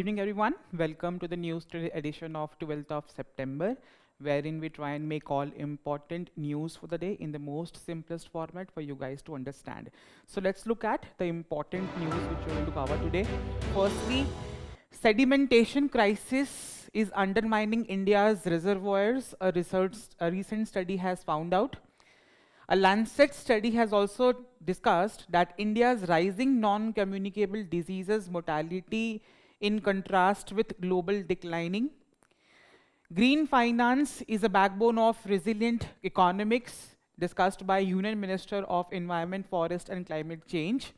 evening, everyone. Welcome to the news today edition of 12th of September, wherein we try and make all important news for the day in the most simplest format for you guys to understand. So let's look at the important news which we're going to cover today. Firstly, sedimentation crisis is undermining India's reservoirs. A recent study has found out. A Lancet study has also discussed that India's rising non-communicable diseases mortality in contrast with global declining. Green finance is a backbone of resilient economics, discussed by Union Minister of Environment, Forest and Climate Change.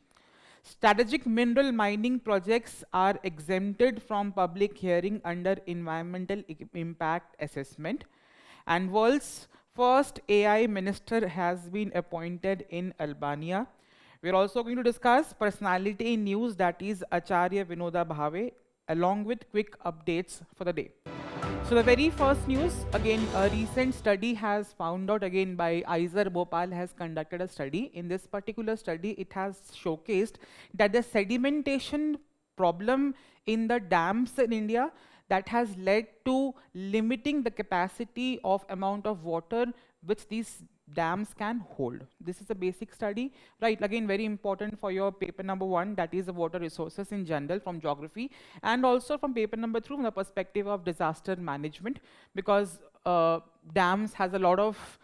Strategic mineral mining projects are exempted from public hearing under environmental impact assessment. And world's first AI minister has been appointed in Albania. We're also going to discuss personality news, that is Acharya Vinoba Bhave, along with quick updates for the day. So the very first news, again, a recent study has found out, again by IISER Bhopal has conducted a study. In this particular study, it has showcased that the sedimentation problem in the dams in India that has led to limiting the capacity of amount of water which these dams can hold. This is a basic study, right? Again, very important for your paper number 1, that is the water resources in general from geography, and also from paper number 2 from the perspective of disaster management, because dams has a lot of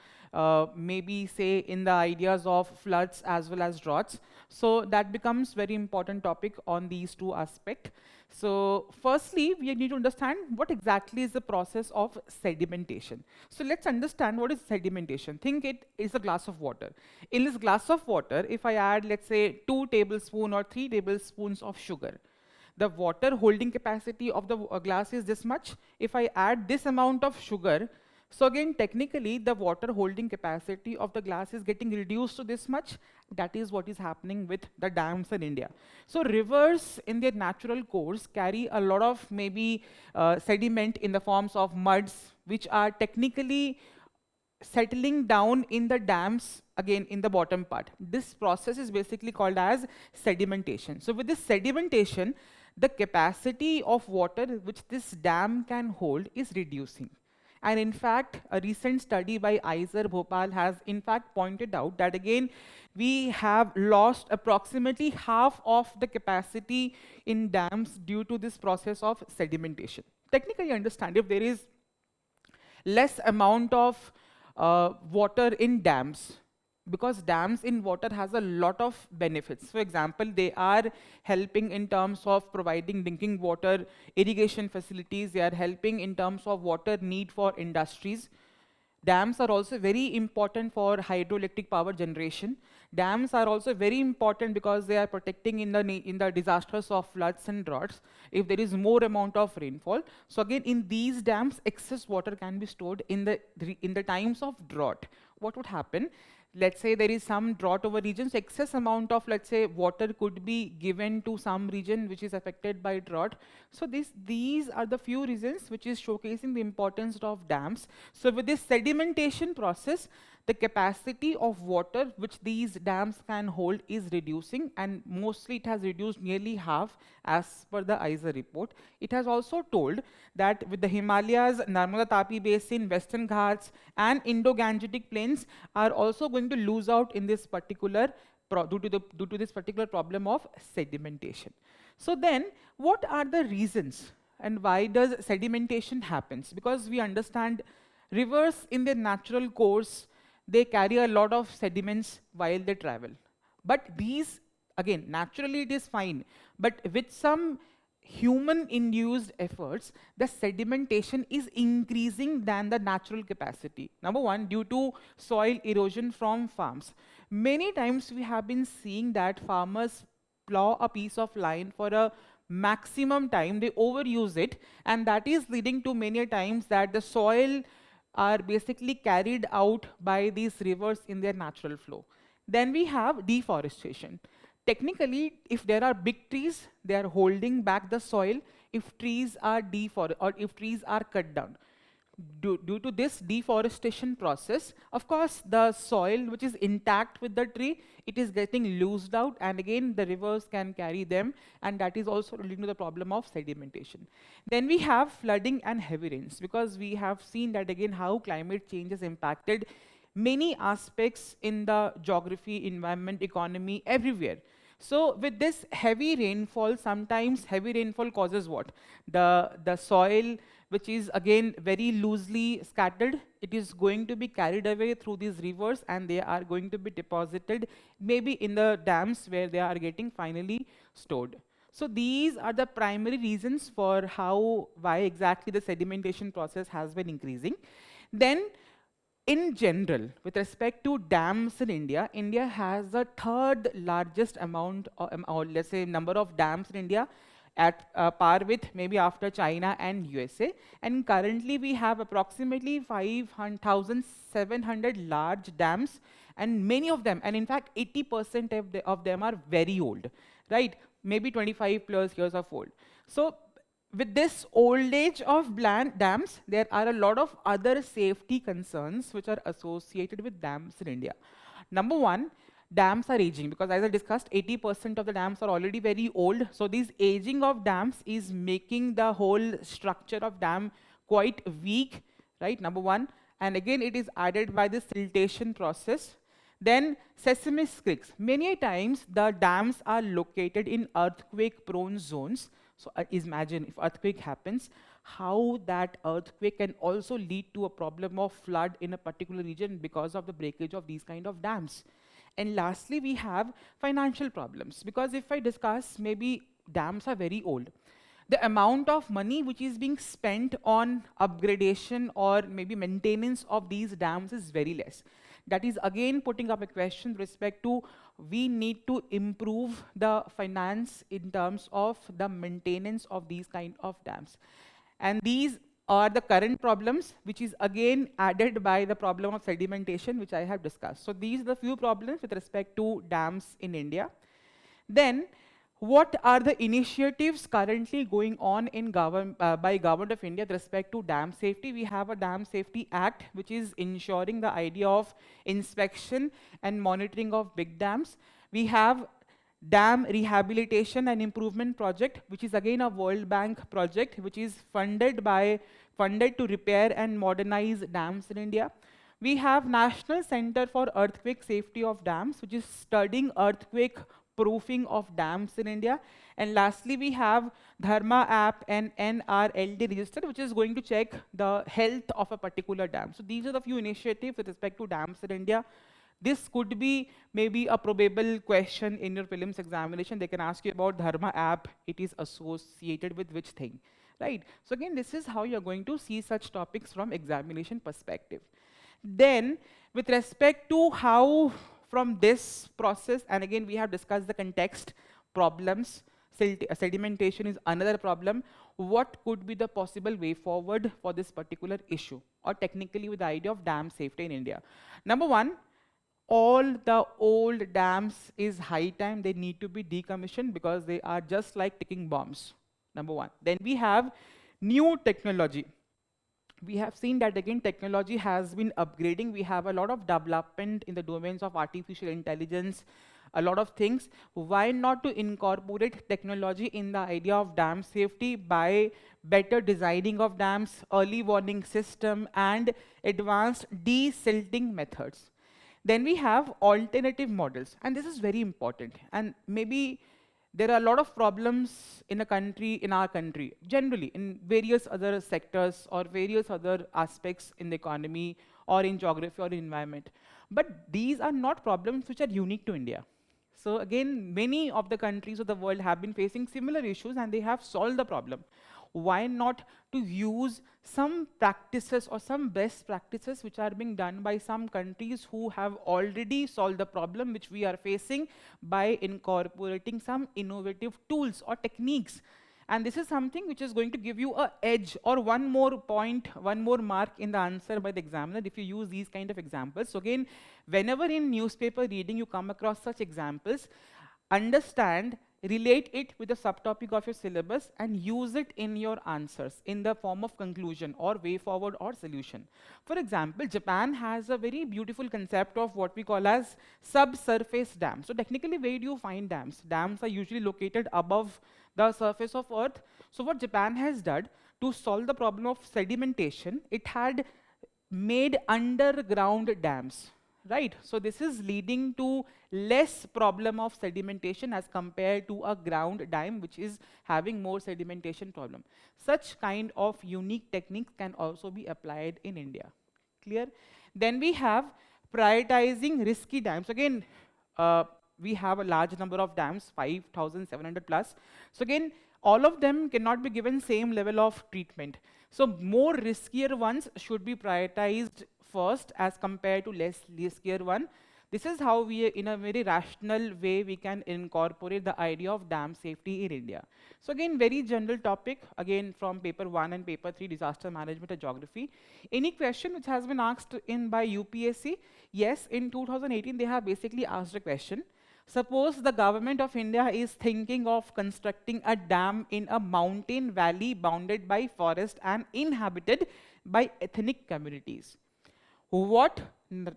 maybe say in the ideas of floods as well as droughts. So that becomes very important topic on these two aspects. So firstly, we need to understand what exactly is the process of sedimentation. So let's understand what is sedimentation. Think it is a glass of water. In this glass of water, if I add, let's say, 2 tablespoons or 3 tablespoons of sugar, the water holding capacity of the glass is this much. If I add this amount of sugar, so again, technically, the water holding capacity of the glass is getting reduced to this much. That is what is happening with the dams in India. So rivers in their natural course carry a lot of maybe sediment in the forms of muds, which are technically settling down in the dams, again in the bottom part. This process is basically called as sedimentation. So with this sedimentation, the capacity of water which this dam can hold is reducing. And in fact, a recent study by IISER Bhopal has in fact pointed out that again, we have lost approximately half of the capacity in dams due to this process of sedimentation. Technically, understand if there is less amount of water in dams, because dams in water has a lot of benefits. For example, they are helping in terms of providing drinking water, irrigation facilities. They are helping in terms of water need for industries. Dams are also very important for hydroelectric power generation. Dams are also very important because they are protecting in the disasters of floods and droughts if there is more amount of rainfall. So again, in these dams, excess water can be stored in the times of drought. What would happen? Let's say there is some drought over regions, excess amount of, let's say, water could be given to some region which is affected by drought. So these are the few reasons which is showcasing the importance of dams. So with this sedimentation process, the capacity of water which these dams can hold is reducing, and mostly it has reduced nearly half as per the IISER report. It has also told that with the Himalayas, Narmada Tapi Basin, Western Ghats and Indo-Gangetic plains are also going to lose out in this particular due to this particular problem of sedimentation. So then, what are the reasons and why does sedimentation happens? Because we understand rivers in their natural course, they carry a lot of sediments while they travel. But these, again, naturally it is fine, but with some human-induced efforts, the sedimentation is increasing than the natural capacity. Number one, due to soil erosion from farms. Many times we have been seeing that farmers plow a piece of land for a maximum time, they overuse it, and that is leading to many times that the soil are basically carried out by these rivers in their natural flow. Then we have deforestation. Technically, if there are big trees, they are holding back the soil. If trees are deforested or if trees are cut down, due to this deforestation process, of course, the soil which is intact with the tree, it is getting loosed out, and again the rivers can carry them, and that is also leading to the problem of sedimentation. Then we have flooding and heavy rains, because we have seen that again how climate change has impacted many aspects in the geography, environment, economy, everywhere. So with this heavy rainfall, sometimes heavy rainfall causes what? The soil, which is again very loosely scattered, it is going to be carried away through these rivers, and they are going to be deposited maybe in the dams where they are getting finally stored. So these are the primary reasons for why exactly the sedimentation process has been increasing. Then in general, with respect to dams in India, India has the third largest amount, or let's say number of dams in India, at par with maybe after China and USA. And currently we have approximately 5,700 large dams, and many of them, and in fact 80% of them are very old, right? Maybe 25 plus years of old. So with this old age of dams, there are a lot of other safety concerns which are associated with dams in India. Number one, dams are aging, because as I discussed, 80% of the dams are already very old. So this aging of dams is making the whole structure of dam quite weak, right? Number one. And again, it is added by the siltation process. Then seismic creeks. Many times the dams are located in earthquake-prone zones. So imagine if earthquake happens, how that earthquake can also lead to a problem of flood in a particular region because of the breakage of these kind of dams. And lastly, we have financial problems, because if I discuss, maybe dams are very old. The amount of money which is being spent on upgradation or maybe maintenance of these dams is very less. That is again putting up a question with respect to, we need to improve the finance in terms of the maintenance of these kind of dams. And these are the current problems, which is again added by the problem of sedimentation, which I have discussed. So these are the few problems with respect to dams in India. Then, what are the initiatives currently going on in by Government of India with respect to dam safety? We have a Dam Safety Act, which is ensuring the idea of inspection and monitoring of big dams. We have Dam Rehabilitation and Improvement Project, which is again a World Bank project, which is funded to repair and modernize dams in India. We have National Center for Earthquake Safety of Dams, which is studying earthquake proofing of dams in India. And lastly, we have Dharma app and NRLD register, which is going to check the health of a particular dam. So these are the few initiatives with respect to dams in India. This could be maybe a probable question in your prelims examination. They can ask you about Dharma app. It is associated with which thing, right? So again, this is how you're going to see such topics from examination perspective. Then, with respect to how from this process, and again, we have discussed the context, problems, sedimentation is another problem. What could be the possible way forward for this particular issue, or technically with the idea of dam safety in India? Number one, all the old dams is high time they need to be decommissioned, because they are just like ticking bombs. Number one. Then we have new technology. We have seen that again technology has been upgrading. We have a lot of development in the domains of artificial intelligence, a lot of things. Why not to incorporate technology in the idea of dam safety by better designing of dams, early warning system, and advanced desilting methods? Then we have alternative models, and this is very important. And maybe there are a lot of problems in our country, generally in various other sectors or various other aspects in the economy or in geography or environment. But these are not problems which are unique to India. So again, many of the countries of the world have been facing similar issues, and they have solved the problem. Why not to use some practices or some best practices which are being done by some countries who have already solved the problem which we are facing, by incorporating some innovative tools or techniques? And this is something which is going to give you an edge, or one more point, one more mark in the answer by the examiner if you use these kind of examples. So again, whenever in newspaper reading you come across such examples, understand relate it with the subtopic of your syllabus and use it in your answers in the form of conclusion or way forward or solution. For example, Japan has a very beautiful concept of what we call as subsurface dams. So technically, where do you find dams? Dams are usually located above the surface of earth. So what Japan has done to solve the problem of sedimentation, it had made underground dams, right? So this is leading to less problem of sedimentation as compared to a ground dam, which is having more sedimentation problem. Such kind of unique techniques can also be applied in India. Clear? Then we have prioritizing risky dams. Again, we have a large number of dams, 5,700 plus. So again, all of them cannot be given same level of treatment. So more riskier ones should be prioritized first as compared to less riskier one. This is how we, in a very rational way, we can incorporate the idea of dam safety in India. So again, very general topic, again from paper 1 and paper 3, disaster management and geography. Any question which has been asked in by UPSC? Yes, in 2018, they have basically asked a question. Suppose the government of India is thinking of constructing a dam in a mountain valley bounded by forest and inhabited by ethnic communities. What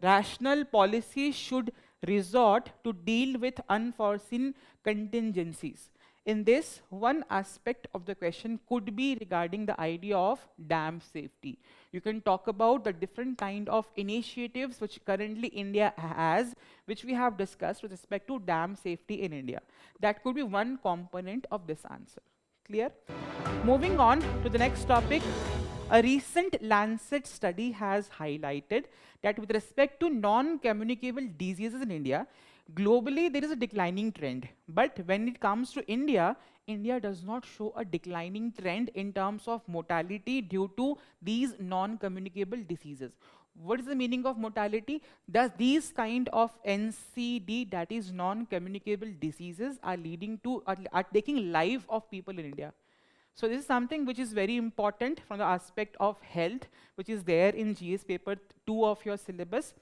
rational policy should resort to deal with unforeseen contingencies? In this, one aspect of the question could be regarding the idea of dam safety. You can talk about the different kind of initiatives which currently India has, which we have discussed with respect to dam safety in India. That could be one component of this answer. Clear? Moving on to the next topic. A recent Lancet study has highlighted that with respect to non-communicable diseases in India, globally there is a declining trend. But when it comes to India, India does not show a declining trend in terms of mortality due to these non-communicable diseases. What is the meaning of mortality? Thus, these kind of NCD, that is non-communicable diseases, are leading to, are taking life of people in India. So this is something which is very important from the aspect of health, which is there in GS paper 2 of your syllabus.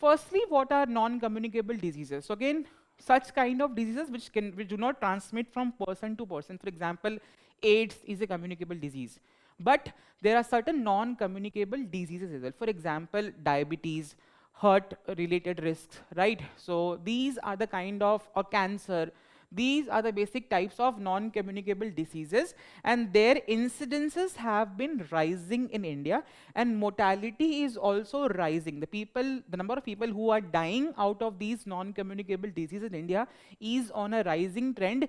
Firstly, what are non-communicable diseases? So again, such kind of diseases which do not transmit from person to person. For example, AIDS is a communicable disease. But there are certain non-communicable diseases as well. For example, diabetes, heart-related risks, right? So these are the kind of, or cancer. These are the basic types of non-communicable diseases, and their incidences have been rising in India, and mortality is also rising. The number of people who are dying out of these non-communicable diseases in India is on a rising trend,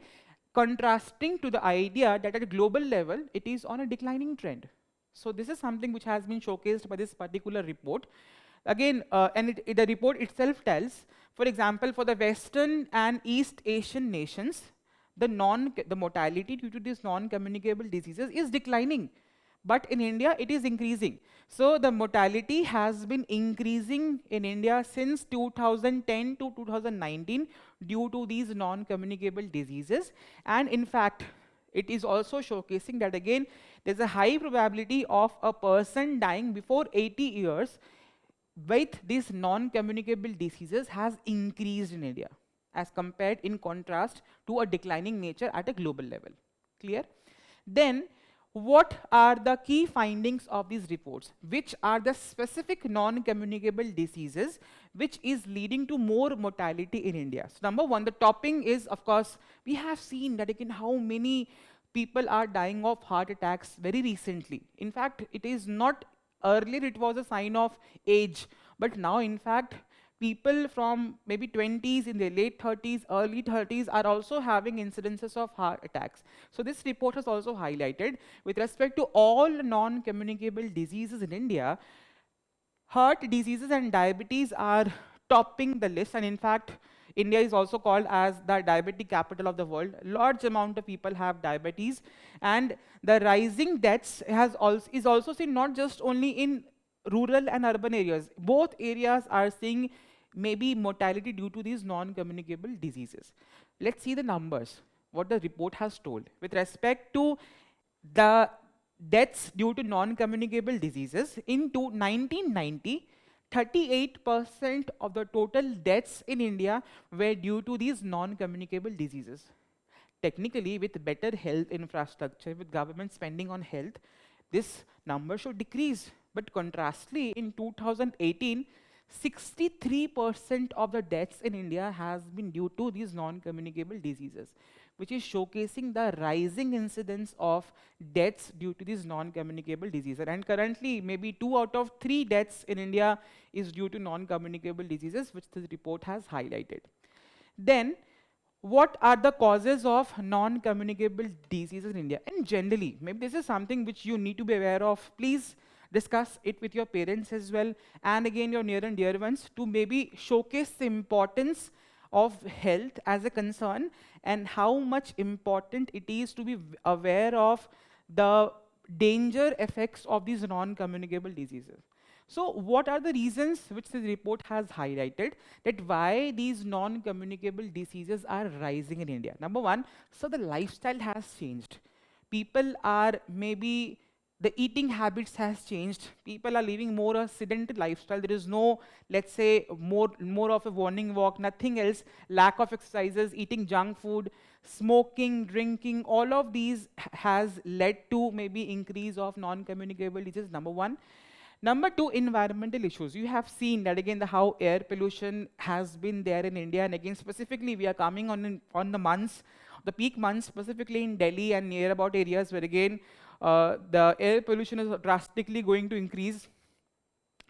contrasting to the idea that at a global level, it is on a declining trend. So this is something which has been showcased by this particular report. Again, the report itself tells, for example, for the Western and East Asian nations, the mortality due to these non-communicable diseases is declining. But in India, it is increasing. So the mortality has been increasing in India since 2010 to 2019 due to these non-communicable diseases. And in fact, it is also showcasing that again, there's a high probability of a person dying before 80 years with these non-communicable diseases has increased in India as compared in contrast to a declining nature at a global level. Clear? Then, what are the key findings of these reports? Which are the specific non-communicable diseases which is leading to more mortality in India? So number one, the topping is, of course, we have seen that again how many people are dying of heart attacks very recently. In fact, it is not earlier it was a sign of age, but now in fact people from maybe 20s, in their late 30s, early 30s are also having incidences of heart attacks. So this report has also highlighted with respect to all non-communicable diseases in India, heart diseases and diabetes are topping the list, and in fact India is also called as the diabetic capital of the world. Large amount of people have diabetes, and the rising deaths is also seen not just only in rural and urban areas. Both areas are seeing maybe mortality due to these non-communicable diseases. Let's see the numbers, what the report has told. With respect to the deaths due to non-communicable diseases, in 1990, 38% of the total deaths in India were due to these non-communicable diseases. technically with better health infrastructure, with government spending on health, this number should decrease. But contrastly, in 2018, 63% of the deaths in India has been due to these non-communicable diseases, which is showcasing the rising incidence of deaths due to these non-communicable diseases. And currently, maybe 2 out of 3 deaths in India is due to non-communicable diseases, which this report has highlighted. Then, what are the causes of non-communicable diseases in India? And generally, maybe this is something which you need to be aware of. Please discuss it with your parents as well, and again your near and dear ones, to maybe showcase the importance of health as a concern and how much important it is to be aware of the danger effects of these non-communicable diseases. So what are the reasons which this report has highlighted that why these non-communicable diseases are rising in India? Number one, so the lifestyle has changed. People are maybe, the eating habits has changed. People are living more a sedentary lifestyle. There is no, let's say, more of a morning walk, nothing else, lack of exercises, eating junk food, smoking, drinking, all of these has led to maybe increase of non-communicable diseases, number one. Number two, environmental issues. You have seen that again, how air pollution has been there in India, and again specifically we are coming on the months, the peak months, specifically in Delhi and near about areas where again the air pollution is drastically going to increase.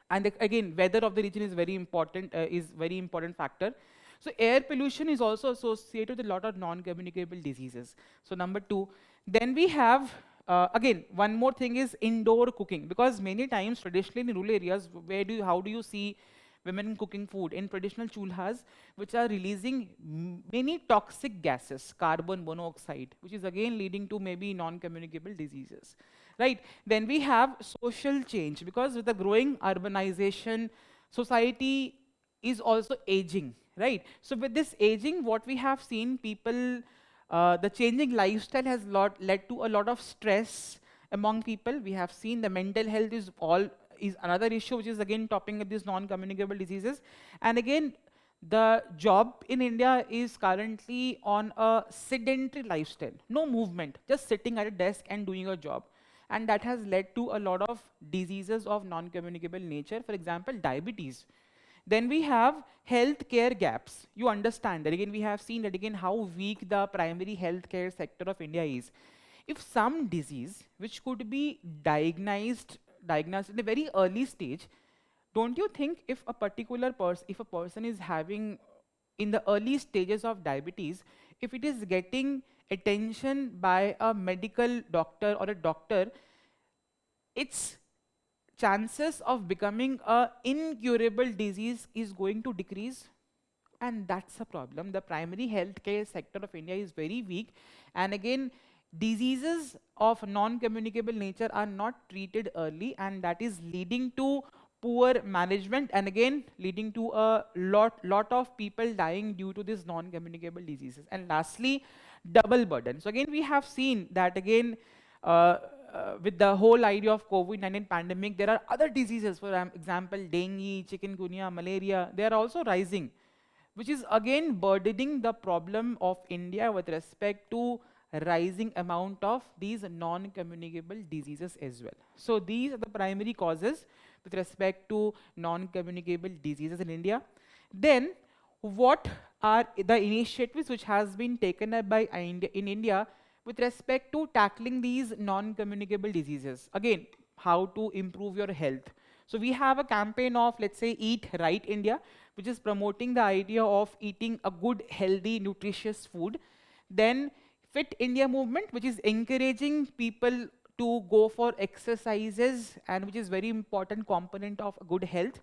And again, weather of the region is very important factor. So air pollution is also associated with a lot of non-communicable diseases. So number two. Then we have again, one more thing is indoor cooking, because many times traditionally in rural areas, how do you see women cooking food in traditional chulhas, which are releasing many toxic gases, carbon monoxide, which is again leading to maybe non-communicable diseases, right? Then we have social change, because with the growing urbanization, society is also aging, right? So with this aging, what we have seen, people, the changing lifestyle has led to a lot of stress among people. We have seen the mental health is another issue, which is again topping up these non-communicable diseases. And again, the job in India is currently on a sedentary lifestyle, no movement, just sitting at a desk and doing a job. And that has led to a lot of diseases of non-communicable nature, for example, diabetes. Then we have healthcare gaps. You understand that again, we have seen that again how weak the primary healthcare sector of India is. If some disease which could be diagnosed in a very early stage, don't you think if a particular if a person is having in the early stages of diabetes, if it is getting attention by a medical doctor or a doctor, its chances of becoming a incurable disease is going to decrease. And that's a problem. The primary healthcare sector of India is very weak, and again, diseases of non-communicable nature are not treated early, and that is leading to poor management, and again leading to a lot of people dying due to these non-communicable diseases. And lastly, double burden. So again, we have seen that again, with the whole idea of COVID-19 pandemic, there are other diseases, for example, dengue, chikungunya, malaria, they are also rising, which is again burdening the problem of India with respect to rising amount of these non-communicable diseases as well. So these are the primary causes with respect to non-communicable diseases in India. Then what are the initiatives which has been taken up by in India with respect to tackling these non-communicable diseases? Again, how to improve your health. So we have a campaign of, let's say, Eat Right India, which is promoting the idea of eating a good, healthy, nutritious food. Then Fit India movement, which is encouraging people to go for exercises, and which is very important component of good health.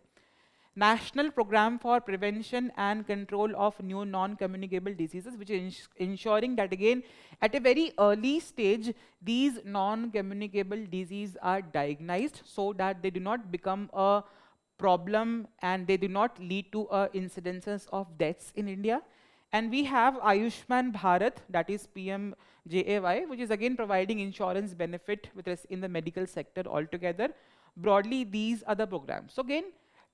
National Program for Prevention and Control of New Non-Communicable Diseases, which is ensuring that again, at a very early stage, these non-communicable diseases are diagnosed so that they do not become a problem and they do not lead to incidences of deaths in India. And we have Ayushman Bharat, that is PMJAY, which is again providing insurance benefit in the medical sector altogether. Broadly, these are the programs. So again,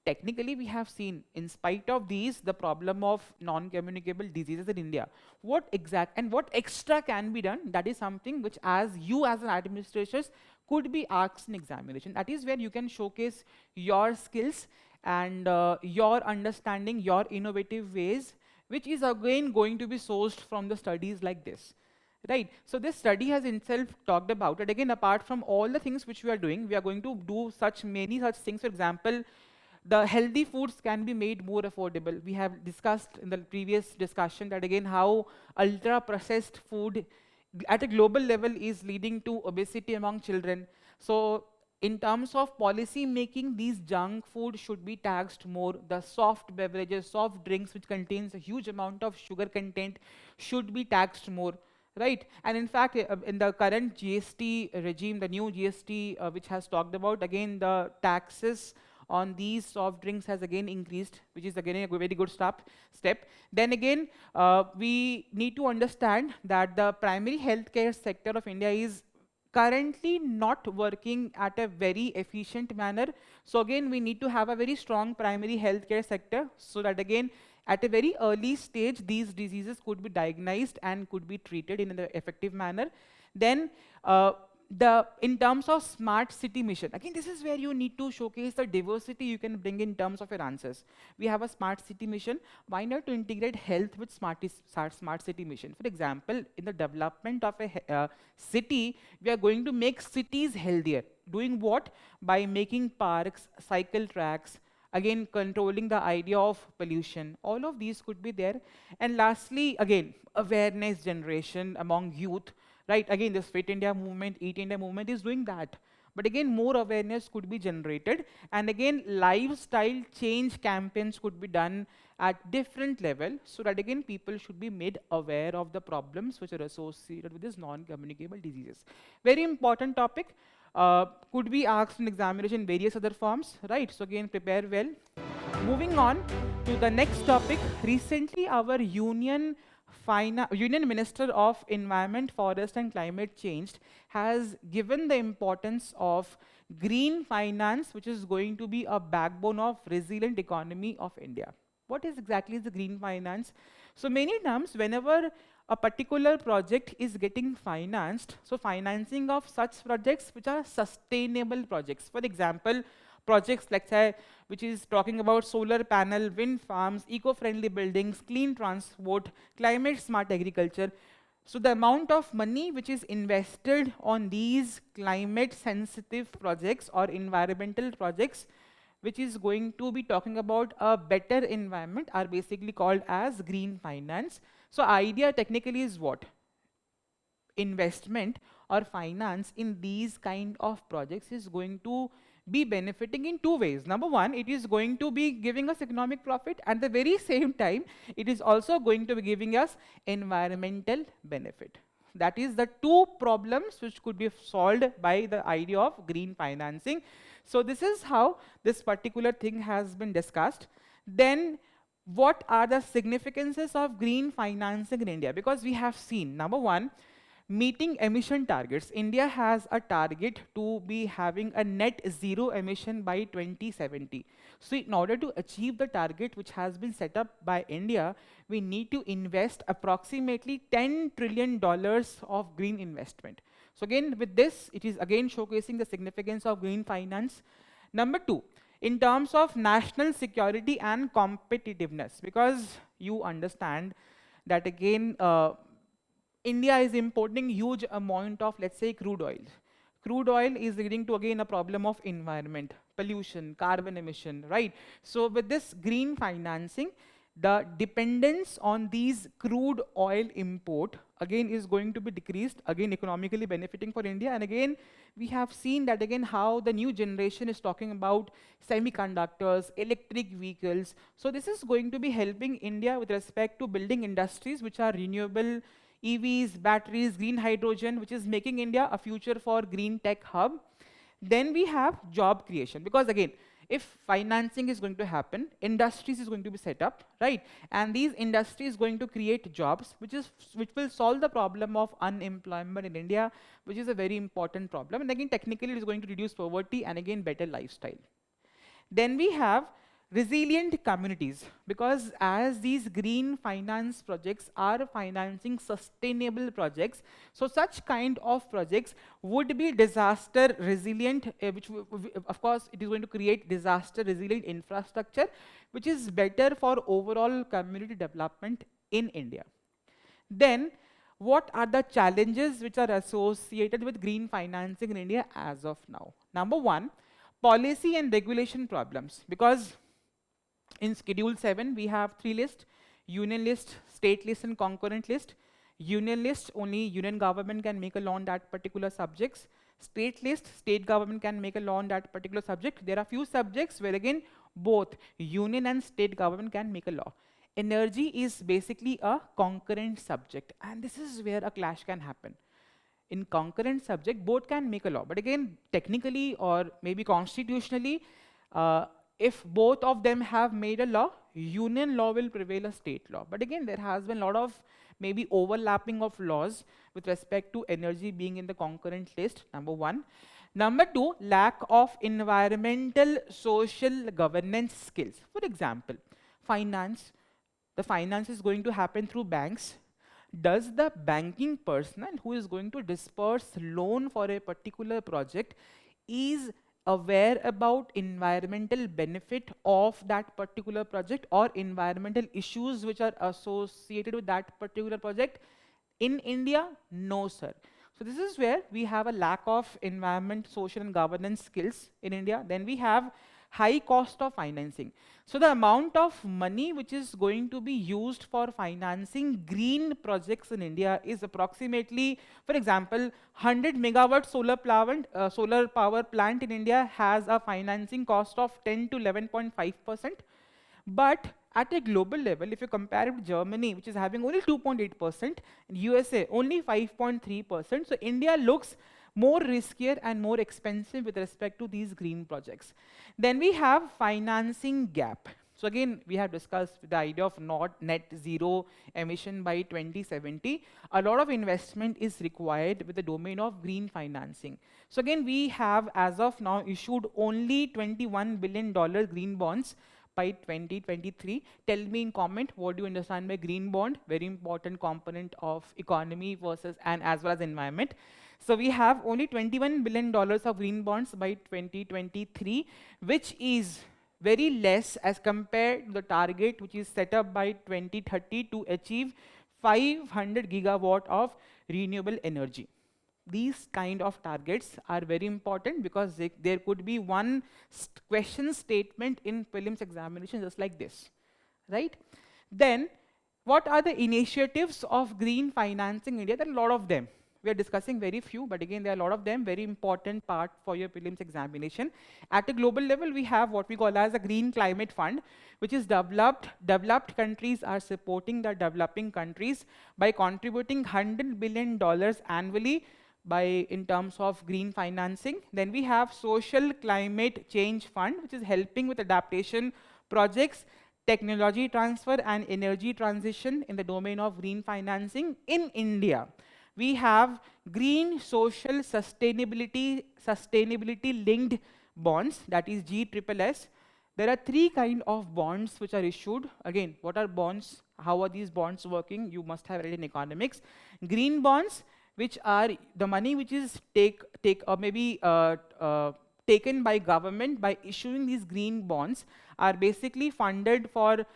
technically we have seen, in spite of these, the problem of non-communicable diseases in India. What exact and what extra can be done? That is something which, as you as an administrators, could be asked in examination. That is where you can showcase your skills and your understanding, your innovative ways, which is again going to be sourced from the studies like this. Right. So this study has itself talked about it. Again, apart from all the things which we are doing, we are going to do such many such things. For example, the healthy foods can be made more affordable. We have discussed in the previous discussion that again how ultra processed food at a global level is leading to obesity among children. So in terms of policy making, these junk food should be taxed more. The soft beverages, soft drinks which contains a huge amount of sugar content should be taxed more. Right, and in fact, in the current GST regime, the new GST which has talked about, again the taxes on these soft drinks has again increased, which is again a very good step. Then again, we need to understand that the primary healthcare sector of India is currently not working at a very efficient manner. So again, we need to have a very strong primary healthcare sector, so that again, at a very early stage, these diseases could be diagnosed and could be treated in an effective manner. Then, in terms of smart city mission, again, this is where you need to showcase the diversity you can bring in terms of your answers. We have a smart city mission. Why not to integrate health with smart city mission? For example, in the development of a city, we are going to make cities healthier. Doing what? By making parks, cycle tracks, again controlling the idea of pollution. All of these could be there. And lastly, again, awareness generation among youth. Right, again, this Fit India movement, Eat India movement is doing that. But again, more awareness could be generated. And again, lifestyle change campaigns could be done at different level, so that again, people should be made aware of the problems which are associated with these non-communicable diseases. Very important topic. Could be asked in examination in various other forms. Right, so again, prepare well. Moving on to the next topic. Recently, our Union Minister of Environment, Forest and Climate Change has given the importance of green finance, which is going to be a backbone of resilient economy of India. What is exactly the green finance? So many times, whenever a particular project is getting financed, so financing of such projects which are sustainable projects. For example, projects like say, which is talking about solar panel, wind farms, eco-friendly buildings, clean transport, climate smart agriculture. So the amount of money which is invested on these climate sensitive projects or environmental projects, which is going to be talking about a better environment, are basically called as green finance. So idea technically is what? Investment or finance in these kind of projects is going to be benefiting in two ways. Number one, it is going to be giving us economic profit, and at the very same time, it is also going to be giving us environmental benefit. That is the two problems which could be solved by the idea of green financing. So this is how this particular thing has been discussed. Then what are the significances of green financing in India? Because we have seen, number one, meeting emission targets. India has a target to be having a net zero emission by 2070. So in order to achieve the target which has been set up by India, we need to invest approximately $10 trillion of green investment. So again, with this, it is again showcasing the significance of green finance. Number two, in terms of national security and competitiveness, because you understand that again, India is importing huge amount of, let's say, crude oil. Crude oil is leading to, again, a problem of environment, pollution, carbon emission, right? So with this green financing, the dependence on these crude oil import, again, is going to be decreased, again, economically benefiting for India. And again, we have seen that, again, how the new generation is talking about semiconductors, electric vehicles. So this is going to be helping India with respect to building industries which are renewable, EVs, batteries, green hydrogen, which is making India a future for green tech hub. Then we have job creation, because again, if financing is going to happen, industries is going to be set up, right? And these industries going to create jobs, which will solve the problem of unemployment in India, which is a very important problem. And again, technically, it is going to reduce poverty and again, better lifestyle. Then we have Resilient communities, because as these green finance projects are financing sustainable projects, so such kind of projects would be disaster resilient, of course it is going to create disaster resilient infrastructure, which is better for overall community development in India. Then, what are the challenges which are associated with green financing in India as of now? Number one, policy and regulation problems, because in Schedule 7, we have three lists: union list, state list, and concurrent list. Union list, only union government can make a law on that particular subjects. State list, state government can make a law on that particular subject. There are few subjects where again, both union and state government can make a law. Energy is basically a concurrent subject, and this is where a clash can happen. In concurrent subject, both can make a law, but again, technically or maybe constitutionally, uh, if both of them have made a law, union law will prevail a state law. But again, there has been a lot of maybe overlapping of laws with respect to energy being in the concurrent list, number one. Number two, lack of environmental social governance skills. For example, finance. The finance is going to happen through banks. Does the banking personnel who is going to disperse loan for a particular project is aware about environmental benefit of that particular project or environmental issues which are associated with that particular project? In India, no sir. So this is where we have a lack of environment, social and governance skills in India. Then we have high cost of financing. So the amount of money which is going to be used for financing green projects in India is approximately, for example, 100 megawatt solar power plant in India has a financing cost of 10 to 11.5%. But at a global level, if you compare it with Germany, which is having only 2.8%, and USA only 5.3%, so India looks more riskier and more expensive with respect to these green projects. Then we have financing gap. So again, we have discussed the idea of not net zero emission by 2070. A lot of investment is required with the domain of green financing. So again, we have as of now issued only $21 billion green bonds by 2023. Tell me in comment, what do you understand by green bond? Very important component of economy versus and as well as environment. So we have only $21 billion of green bonds by 2023, which is very less as compared to the target which is set up by 2030 to achieve 500 gigawatt of renewable energy. These kind of targets are very important because there could be one question statement in prelims examination just like this, right? Then, what are the initiatives of green financing in India? There are a lot of them. We are discussing very few, but again, there are a lot of them, very important part for your prelims examination. At a global level, we have what we call as a Green Climate Fund, which is developed countries are supporting the developing countries by contributing $100 billion annually in terms of green financing. Then we have Social Climate Change Fund, which is helping with adaptation projects, technology transfer and energy transition in the domain of green financing in India. We have Green Social Sustainability Linked Bonds, that is GSSS. There are three kinds of bonds which are issued. Again, what are bonds? How are these bonds working? You must have read in economics. Green bonds, which are the money which is taken by government by issuing these green bonds, are basically funded for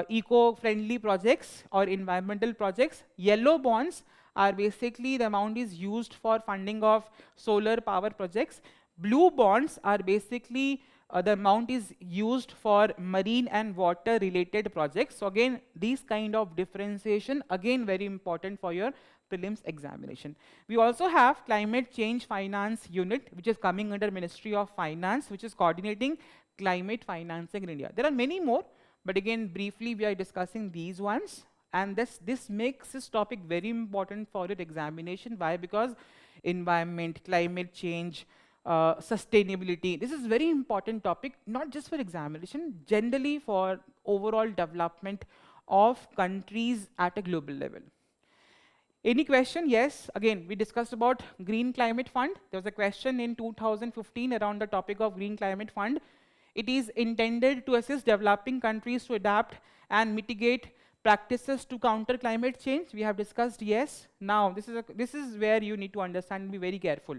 eco-friendly projects or environmental projects. Yellow bonds are basically the amount is used for funding of solar power projects. Blue bonds are basically the amount is used for marine and water related projects. So again, these kind of differentiation, again very important for your prelims examination. We also have Climate Change Finance Unit, which is coming under Ministry of Finance, which is coordinating climate financing in India. There are many more, but again, briefly, we are discussing these ones. And this makes this topic very important for your examination. Why? Because environment, climate change, sustainability, this is very important topic, not just for examination, generally for overall development of countries at a global level. Any question? Yes, again, we discussed about Green Climate Fund. There was a question in 2015 around the topic of Green Climate Fund. It is intended to assist developing countries to adapt and mitigate practices to counter climate change. We have discussed, yes. Now, this is where you need to understand and be very careful.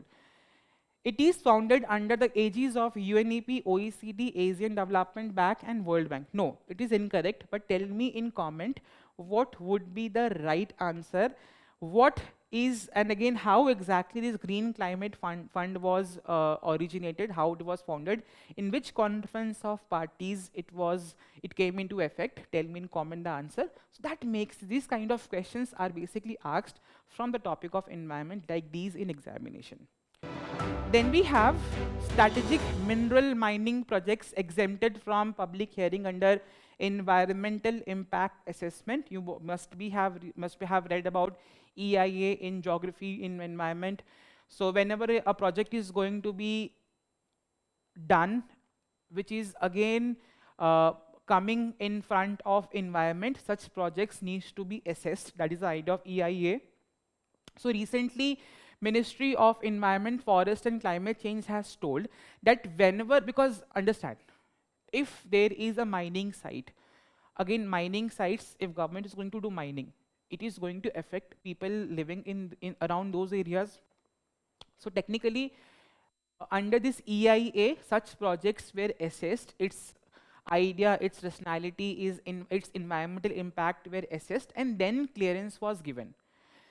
It is founded under the aegis of UNEP, OECD, Asian Development Bank, and World Bank. No, it is incorrect, but tell me in comment what would be the right answer. What is, and again, how exactly this Green Climate Fund was originated, how it was founded, in which conference of parties it came into effect. Tell me in comment the answer. So that makes these kind of questions are basically asked from the topic of environment like these in examination. Then we have strategic mineral mining projects exempted from public hearing under environmental impact assessment. You must have read about EIA in geography, in environment. So whenever a project is going to be done, which is again coming in front of environment, such projects needs to be assessed. That is the idea of EIA. So recently, Ministry of Environment, Forest and Climate Change has told that whenever, because understand, if there is a mining site, again mining sites, if government is going to do mining, it is going to affect people living in around those areas. So technically, under this EIA, such projects were assessed, its idea, its rationality, its environmental impact were assessed, and then clearance was given.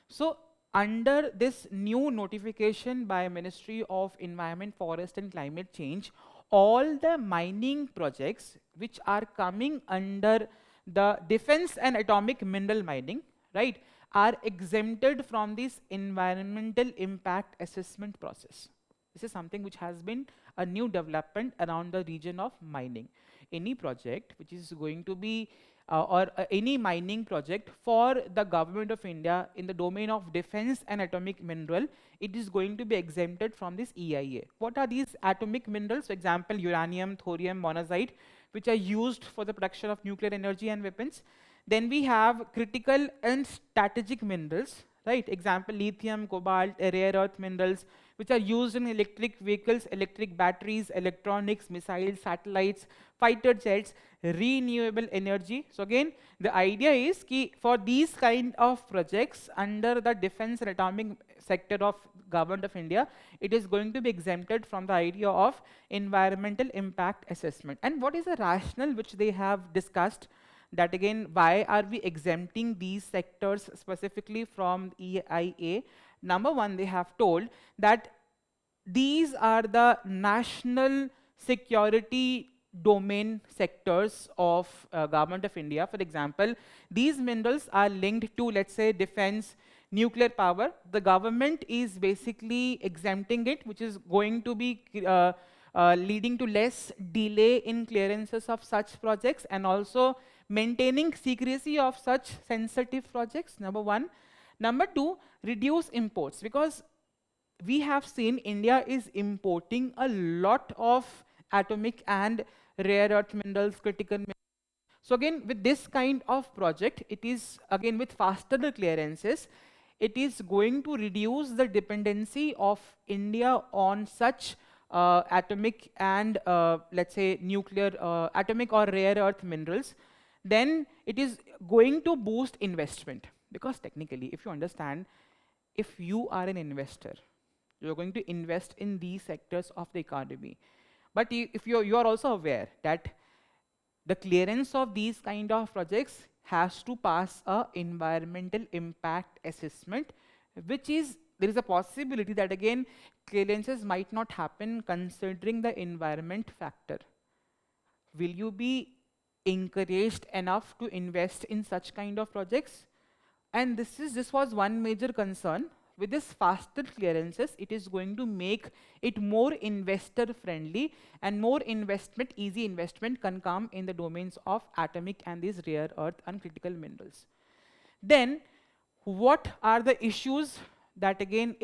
So under this new notification by Ministry of Environment, Forest and Climate Change, all the mining projects which are coming under the defense and atomic mineral mining, right, are exempted from this environmental impact assessment process. This is something which has been a new development around the region of mining. Any project which is going to be any mining project for the government of India in the domain of defense and atomic mineral, it is going to be exempted from this EIA. What are these atomic minerals? For example, uranium, thorium, monazite, which are used for the production of nuclear energy and weapons. Then we have critical and strategic minerals, right? Example, lithium, cobalt, rare earth minerals, which are used in electric vehicles, electric batteries, electronics, missiles, satellites, fighter jets, renewable energy. So again, the idea is that for these kind of projects under the defense and atomic sector of government of India, it is going to be exempted from the idea of environmental impact assessment. And what is the rationale which they have discussed? That again, why are we exempting these sectors specifically from EIA? Number one, they have told that these are the national security domain sectors of government of India. For example, these minerals are linked to, let's say, defense, nuclear power. The government is basically exempting it, which is going to be leading to less delay in clearances of such projects, and also maintaining secrecy of such sensitive projects, number one. Number two, reduce imports, because we have seen India is importing a lot of atomic and rare earth minerals, critical minerals. So again, with this kind of project, it is again with faster clearances, it is going to reduce the dependency of India on such atomic and let's say nuclear, atomic or rare earth minerals. Then it is going to boost investment, because technically, if you understand, if you are an investor, you're going to invest in these sectors of the economy. But if you are also aware that the clearance of these kind of projects has to pass a environmental impact assessment, which is, there is a possibility that again clearances might not happen considering the environment factor. Will you be encouraged enough to invest in such kind of projects? And this was one major concern. With this faster clearances, it is going to make it more investor friendly, and more investment, easy investment can come in the domains of atomic and these rare earth and critical minerals. Then what are the issues that again,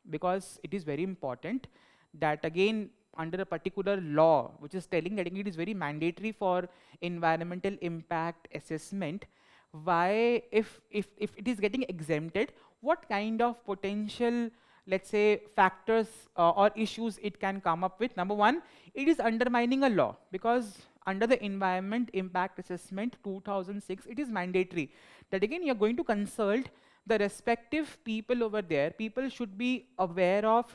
because it is very important that again under a particular law which is telling that it is very mandatory for environmental impact assessment, why if it is getting exempted, what kind of potential let's say, factors or issues it can come up with. Number one, it is undermining a law, because under the Environment Impact Assessment 2006, it is mandatory that again you're going to consult the respective people over there. People should be aware of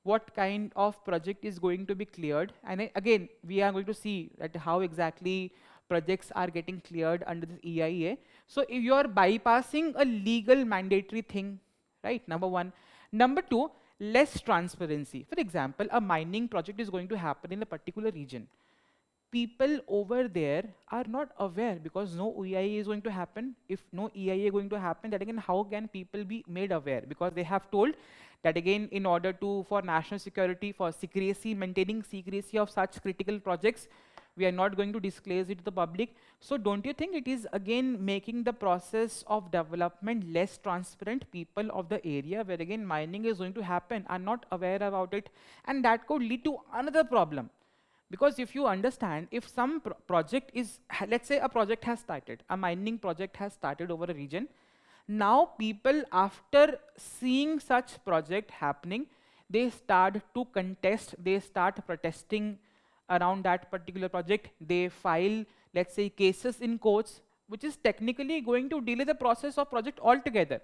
what kind of project is going to be cleared. And again, we are going to see that how exactly projects are getting cleared under this EIA. So if you are bypassing a legal mandatory thing, right? Number one. Number two, less transparency. For example, a mining project is going to happen in a particular region. People over there are not aware, because no EIA is going to happen. If no EIA is going to happen, then again, how can people be made aware? Because they have told that again, in order to, for national security, for secrecy, maintaining secrecy of such critical projects, we are not going to disclose it to the public. So don't you think it is again making the process of development less transparent? People of the area where again mining is going to happen are not aware about it, and that could lead to another problem. Because if you understand, if some project is, let's say a project has started, a mining project has started over a region, now people after seeing such project happening, they start to contest, they start protesting around that particular project. They file, let's say, cases in courts, which is technically going to delay the process of project altogether.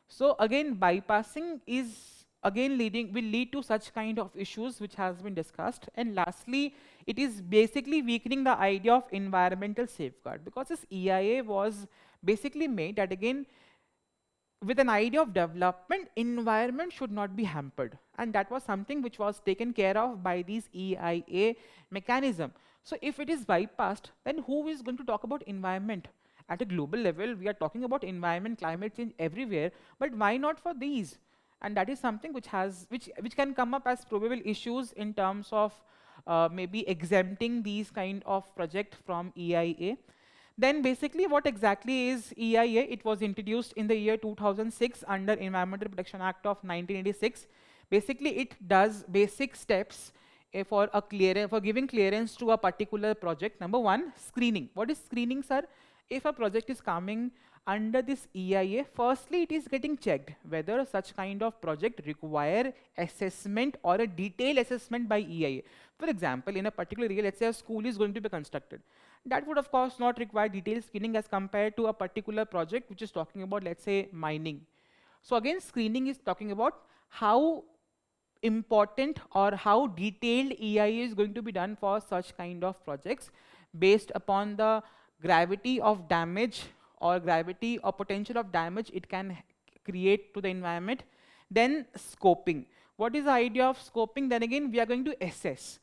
So again, bypassing is again will lead to such kind of issues which has been discussed. And lastly, it is basically weakening the idea of environmental safeguard, because this EIA was basically made that again, with an idea of development, environment should not be hampered. And that was something which was taken care of by these EIA mechanism. So if it is bypassed, then who is going to talk about environment? At a global level, we are talking about environment, climate change everywhere, but why not for these? And that is something which can come up as probable issues in terms of maybe exempting these kind of project from EIA. Then basically what exactly is EIA? It was introduced in the year 2006 under Environmental Protection Act of 1986. Basically it does basic steps for giving clearance to a particular project. Number one, screening. What is screening, sir? If a project is coming under this EIA, firstly it is getting checked whether such kind of project require assessment or a detailed assessment by EIA. For example, in a particular area, let's say a school is going to be constructed. That would of course not require detailed screening as compared to a particular project which is talking about, let's say, mining. So again, screening is talking about how important or how detailed EIA is going to be done for such kind of projects based upon the gravity of damage or gravity or potential of damage it can create to the environment. Then scoping. What is the idea of scoping? Then again, we are going to assess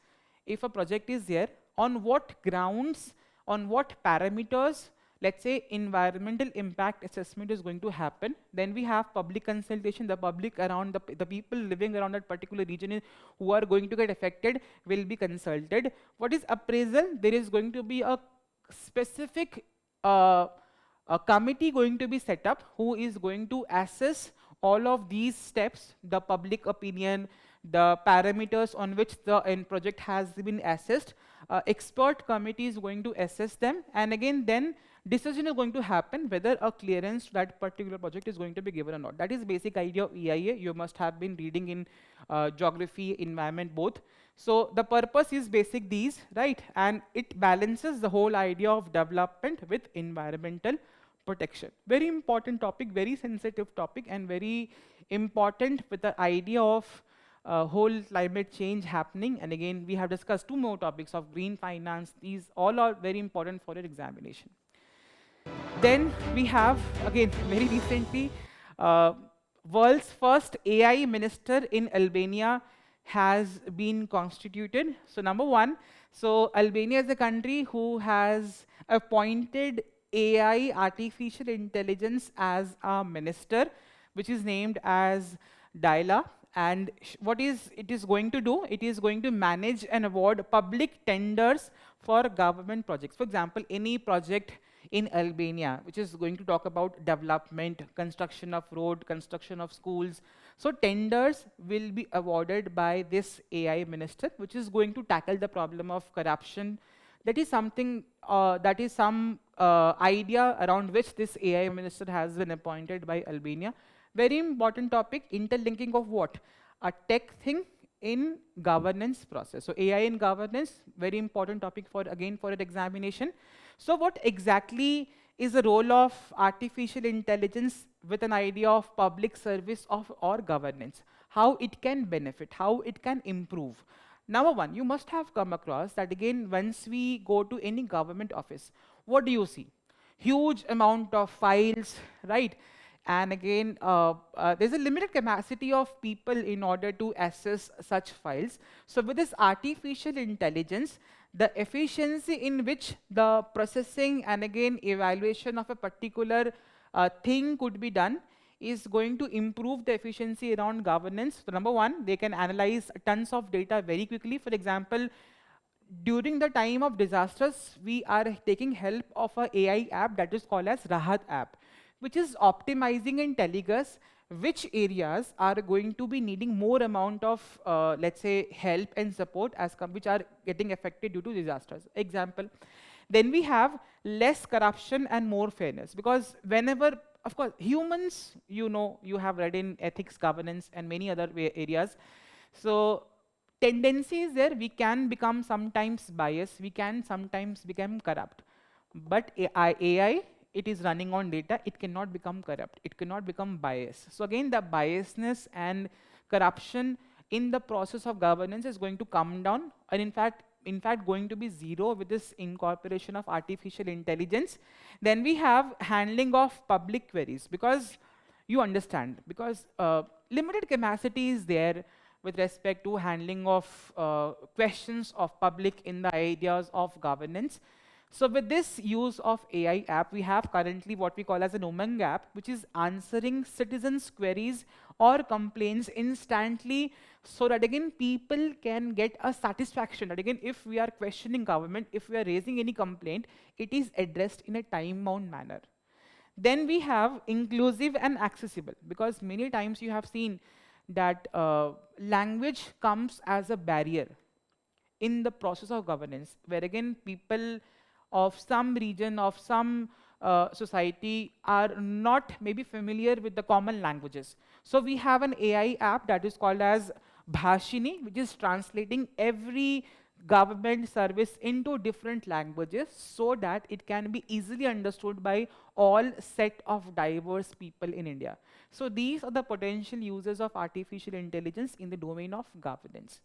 if a project is there, on what grounds, on what parameters, let's say environmental impact assessment is going to happen. Then we have public consultation. The public around, the people living around that particular region who are going to get affected will be consulted. What is appraisal? There is going to be a specific a committee going to be set up who is going to assess all of these steps, the public opinion, the parameters on which the end project has been assessed. Expert committee is going to assess them, and again then decision is going to happen whether a clearance to that particular project is going to be given or not. That is basic idea of EIA. You must have been reading in geography, environment, both. So the purpose is basic these, right? And it balances the whole idea of development with environmental protection. Very important topic, very sensitive topic, and very important with the idea of whole climate change happening. And again, we have discussed two more topics of green finance. These all are very important for your examination. Then we have, again, very recently, world's first AI minister in Albania has been constituted. So number one, so Albania is a country who has appointed AI, artificial intelligence, as a minister, which is named as Daila. And what is it is going to do? It is going to manage and award public tenders for government projects. For example, any project in Albania, which is going to talk about development, construction of road, construction of schools. So tenders will be awarded by this AI minister, which is going to tackle the problem of corruption. That is something, that is some idea around which this AI minister has been appointed by Albania. Very important topic, interlinking of what? A tech thing in governance process. So AI in governance, very important topic for, again, for an examination. So what exactly is the role of artificial intelligence with an idea of public service of or governance? How it can benefit, how it can improve. Number one, you must have come across that, again, once we go to any government office, what do you see? Huge amount of files, right? And again, there's a limited capacity of people in order to access such files. So with this artificial intelligence, the efficiency in which the processing and again evaluation of a particular thing could be done is going to improve the efficiency around governance. So number one, they can analyze tons of data very quickly. For example, during the time of disasters, we are taking help of a AI app that is called as Rahat app, which is optimizing and telling us which areas are going to be needing more amount of, let's say, help and support which are getting affected due to disasters. Example. Then we have less corruption and more fairness, because whenever, of course, humans, you have read in ethics, governance, and many other areas. So tendency is there, we can become sometimes biased, we can sometimes become corrupt. But AI, it is running on data, it cannot become corrupt, it cannot become biased. So again, the biasness and corruption in the process of governance is going to come down, and in fact going to be zero with this incorporation of artificial intelligence. Then we have handling of public queries, because you understand, because limited capacity is there with respect to handling of questions of public in the ideas of governance. So with this use of AI app, we have currently what we call as an Umang app, which is answering citizens' queries or complaints instantly, so that again people can get a satisfaction that again, if we are questioning government, if we are raising any complaint, it is addressed in a time-bound manner. Then we have inclusive and accessible, because many times you have seen that language comes as a barrier in the process of governance, where again people of some region, of some society are not maybe familiar with the common languages. So we have an AI app that is called as Bhashini, which is translating every government service into different languages so that it can be easily understood by all set of diverse people in India. So these are the potential uses of artificial intelligence in the domain of governance.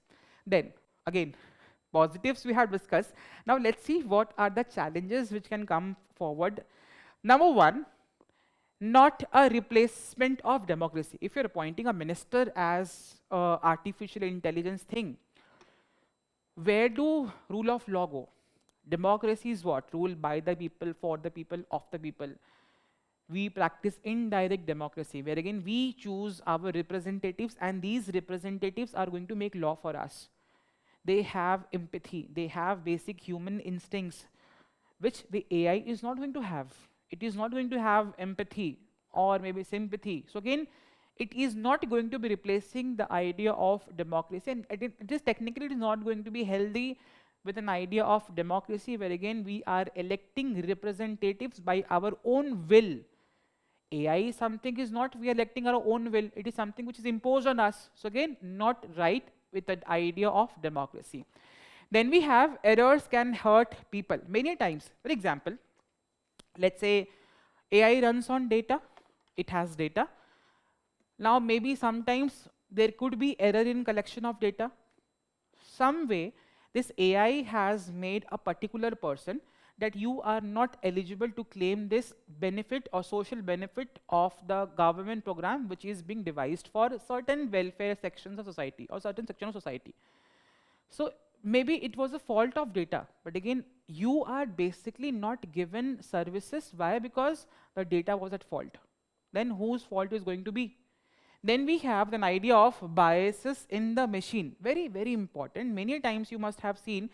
Then, again, positives we have discussed. Now let's see what are the challenges which can come forward. Number one, not a replacement of democracy. If you're appointing a minister as artificial intelligence thing, where do rule of law go? Democracy is what? Ruled by the people, for the people, of the people. We practice indirect democracy, where again we choose our representatives, and these representatives are going to make law for us. They have empathy, they have basic human instincts, which the AI is not going to have. It is not going to have empathy or maybe sympathy. So again, it is not going to be replacing the idea of democracy, and it is technically, it is not going to be healthy with an idea of democracy, where again we are electing representatives by our own will. AI is something is not we are electing our own will, it is something which is imposed on us. So again, not right with the idea of democracy. Then we have errors can hurt people many times. For example, let's say AI runs on data, it has data. Now maybe sometimes there could be error in collection of data. Some way this AI has made a particular person that you are not eligible to claim this benefit or social benefit of the government program which is being devised for certain welfare sections of society or certain section of society. So maybe it was a fault of data, but again, you are basically not given services. Why? Because the data was at fault. Then whose fault is going to be? Then we have an idea of biases in the machine. Very, very important. Many times you must have seen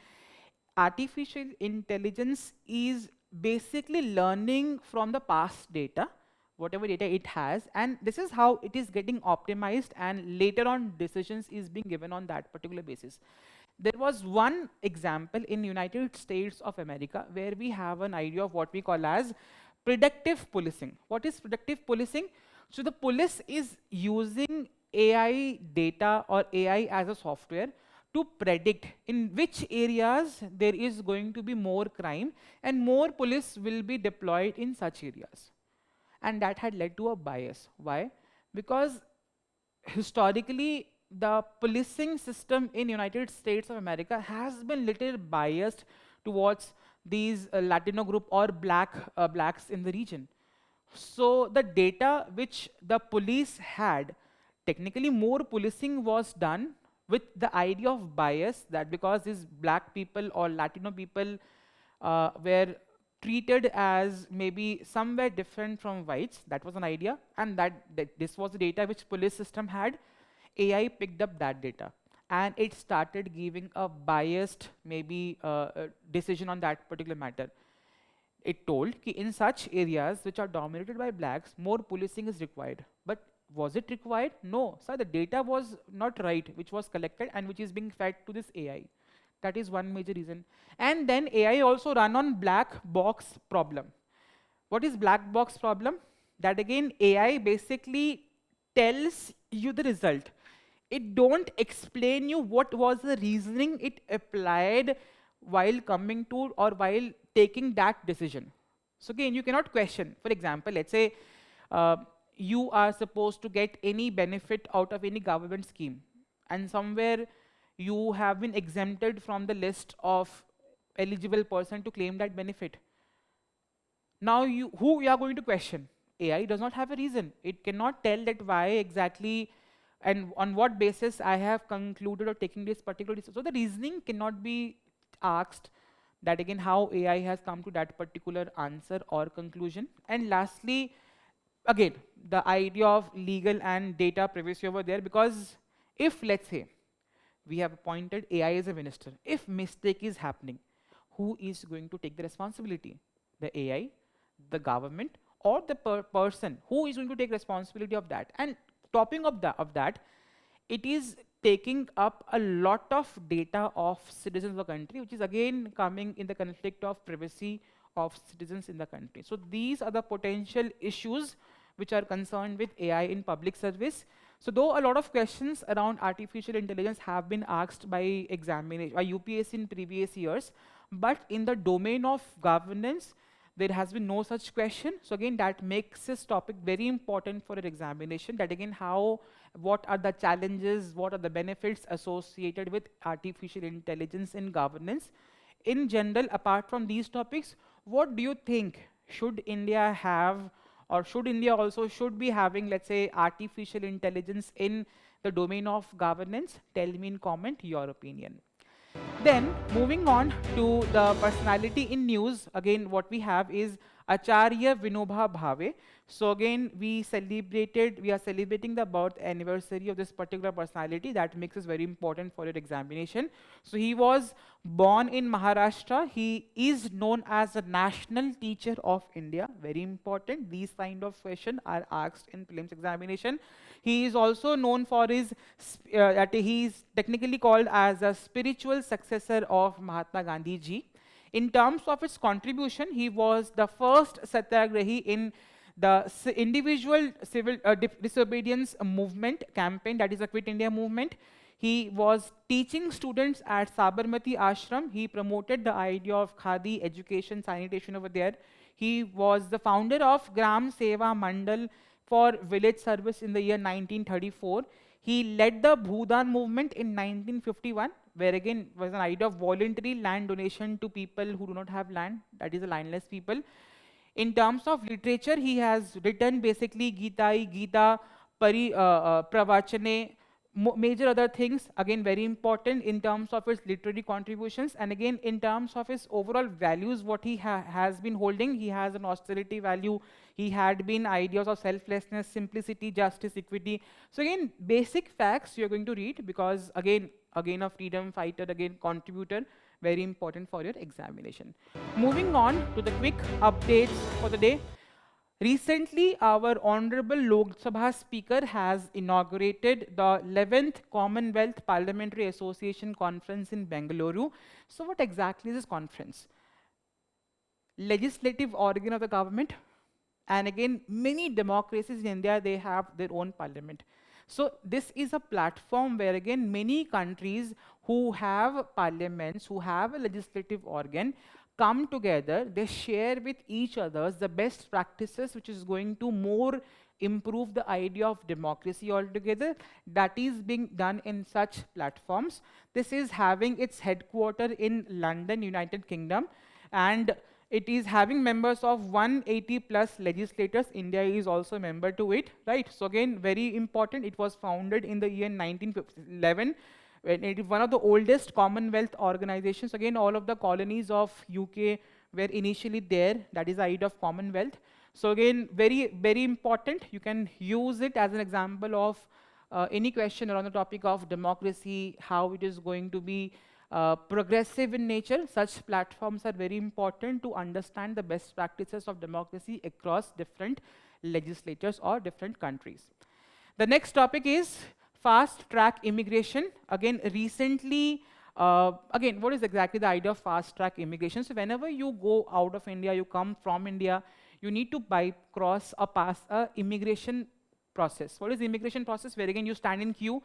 artificial intelligence is basically learning from the past data, whatever data it has, and this is how it is getting optimized, and later on decisions is being given on that particular basis. There was one example in United States of America where we have an idea of what we call as predictive policing. What is predictive policing? So the police is using AI data or AI as a software to predict in which areas there is going to be more crime and more police will be deployed in such areas. And that had led to a bias. Why? Because historically the policing system in United States of America has been little biased towards these Latino group or blacks in the region. So the data which the police had, technically more policing was done with the idea of bias, that because these black people or Latino people were treated as maybe somewhere different from whites. That was an idea, and that this was the data which police system had. AI picked up that data and it started giving a biased maybe decision on that particular matter. It told that in such areas which are dominated by blacks, more policing is required. But was it required? No. So the data was not right, which was collected and which is being fed to this AI. That is one major reason. And then AI also run on black box problem. What is black box problem? That again, AI basically tells you the result. It don't explain you what was the reasoning it applied while coming to or while taking that decision. So again, you cannot question. For example, let's say you are supposed to get any benefit out of any government scheme, and somewhere you have been exempted from the list of eligible person to claim that benefit. Now, who you are going to question? AI does not have a reason. It cannot tell that why exactly and on what basis I have concluded or taken this particular decision. So the reasoning cannot be asked, that again how AI has come to that particular answer or conclusion. And lastly, again, the idea of legal and data privacy over there, because if let's say we have appointed AI as a minister, if mistake is happening, who is going to take the responsibility? The AI, the government, or the person? Who is going to take responsibility of that? And topping of that, it is taking up a lot of data of citizens of the country, which is again coming in the conflict of privacy of citizens in the country. So these are the potential issues which are concerned with AI in public service. So though a lot of questions around artificial intelligence have been asked by UPSC in previous years, but in the domain of governance, there has been no such question. So again, that makes this topic very important for an examination, that again what are the challenges, what are the benefits associated with artificial intelligence in governance. In general, apart from these topics, what do you think should India have, or should India also should be having, let's say, artificial intelligence in the domain of governance? Tell me in comment your opinion. Then moving on to the personality in news, again what we have is Acharya Vinoba Bhave. So again we are celebrating the birth anniversary of this particular personality. That makes it very important for your examination. So he was born in Maharashtra. He is known as the national teacher of India. Very important. These kind of questions are asked in prelims examination. He is also known for his, that he is technically called as a spiritual successor of Mahatma Gandhi ji. In terms of its contribution, he was the first satyagrahi in the individual civil disobedience movement campaign, that is the Quit India movement. He was teaching students at Sabarmati Ashram. He promoted the idea of Khadi, education, sanitation over there. He was the founder of Gram Seva Mandal for village service in the year 1934. He led the Bhudan movement in 1951, where again was an idea of voluntary land donation to people who do not have land, that is the landless people. In terms of literature, he has written basically Gita, Pravachane, major other things, again very important in terms of his literary contributions, and again in terms of his overall values, what he has been holding. He has an austerity value. He had been ideas of selflessness, simplicity, justice, equity. So again, basic facts you're going to read, because again a freedom fighter, again contributor, very important for your examination. Moving on to the quick updates for the day. Recently, our Honorable Lok Sabha Speaker has inaugurated the 11th Commonwealth Parliamentary Association Conference in Bengaluru. So what exactly is this conference? Legislative organ of the government, and again, many democracies in India, they have their own parliament. So this is a platform where again, many countries who have parliaments, who have a legislative organ, come together, they share with each other the best practices, which is going to more improve the idea of democracy altogether. That is being done in such platforms. This is having its headquarter in London, United Kingdom, and it is having members of 180 plus legislators. India is also a member to it, right? So again, very important. It was founded in the year 1911. When it is one of the oldest Commonwealth organizations. Again, all of the colonies of UK were initially there. That is the idea of Commonwealth. So again, very, very important. You can use it as an example of any question around the topic of democracy, how it is going to be progressive in nature. Such platforms are very important to understand the best practices of democracy across different legislatures or different countries. The next topic is fast track immigration. Again, recently, again, what is exactly the idea of fast track immigration? So whenever you go out of India, you come from India, you need to pass a immigration process. What is the immigration process? Where again, you stand in queue.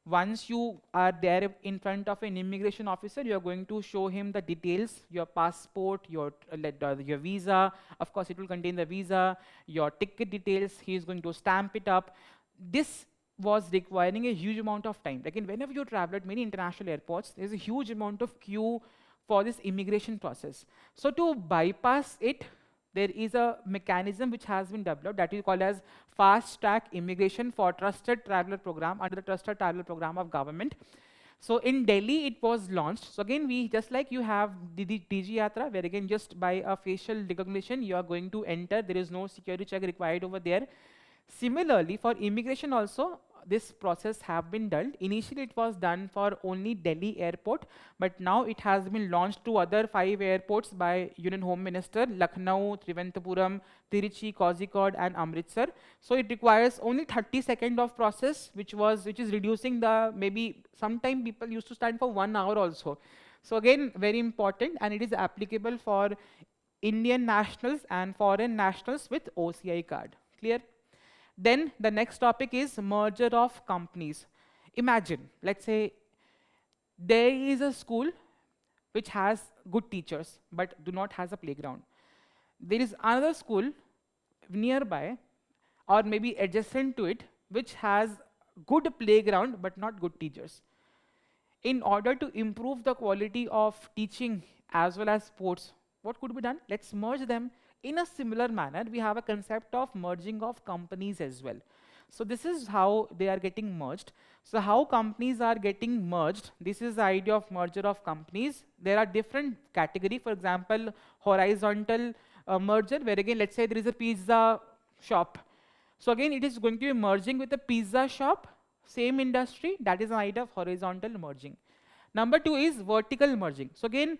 Once you are there in front of an immigration officer, you are going to show him the details, your passport, your visa. Of course, it will contain the visa, your ticket details. He is going to stamp it up. This was requiring a huge amount of time. Again, whenever you travel at many international airports, there's a huge amount of queue for this immigration process. So to bypass it, there is a mechanism which has been developed that is called as fast track immigration for trusted traveler program under the trusted traveler program of government. So in Delhi, it was launched. So again, we just like you have DG Yatra, where again, just by a facial recognition, you are going to enter. There is no security check required over there. Similarly, for immigration also, this process have been done. Initially, it was done for only Delhi airport, but now it has been launched to other 5 airports by Union Home Minister: Lucknow, Trivandrum, Tiruchi, Kozhikode, and Amritsar. So it requires only 30 seconds of process, which is reducing the maybe sometime people used to stand for 1 hour also. So again, very important, and it is applicable for Indian nationals and foreign nationals with OCI card. Clear? Then the next topic is merger of companies. Imagine, let's say, there is a school which has good teachers but do not has a playground. There is another school nearby or maybe adjacent to it which has good playground but not good teachers. In order to improve the quality of teaching as well as sports, what could be done? Let's merge them. In a similar manner, we have a concept of merging of companies as well. So this is how they are getting merged. So how companies are getting merged, this is the idea of merger of companies. There are different categories. For example, horizontal merger, where again, let's say there is a pizza shop. So again, it is going to be merging with a pizza shop, same industry. That is the idea of horizontal merging. Number 2 is vertical merging. So again,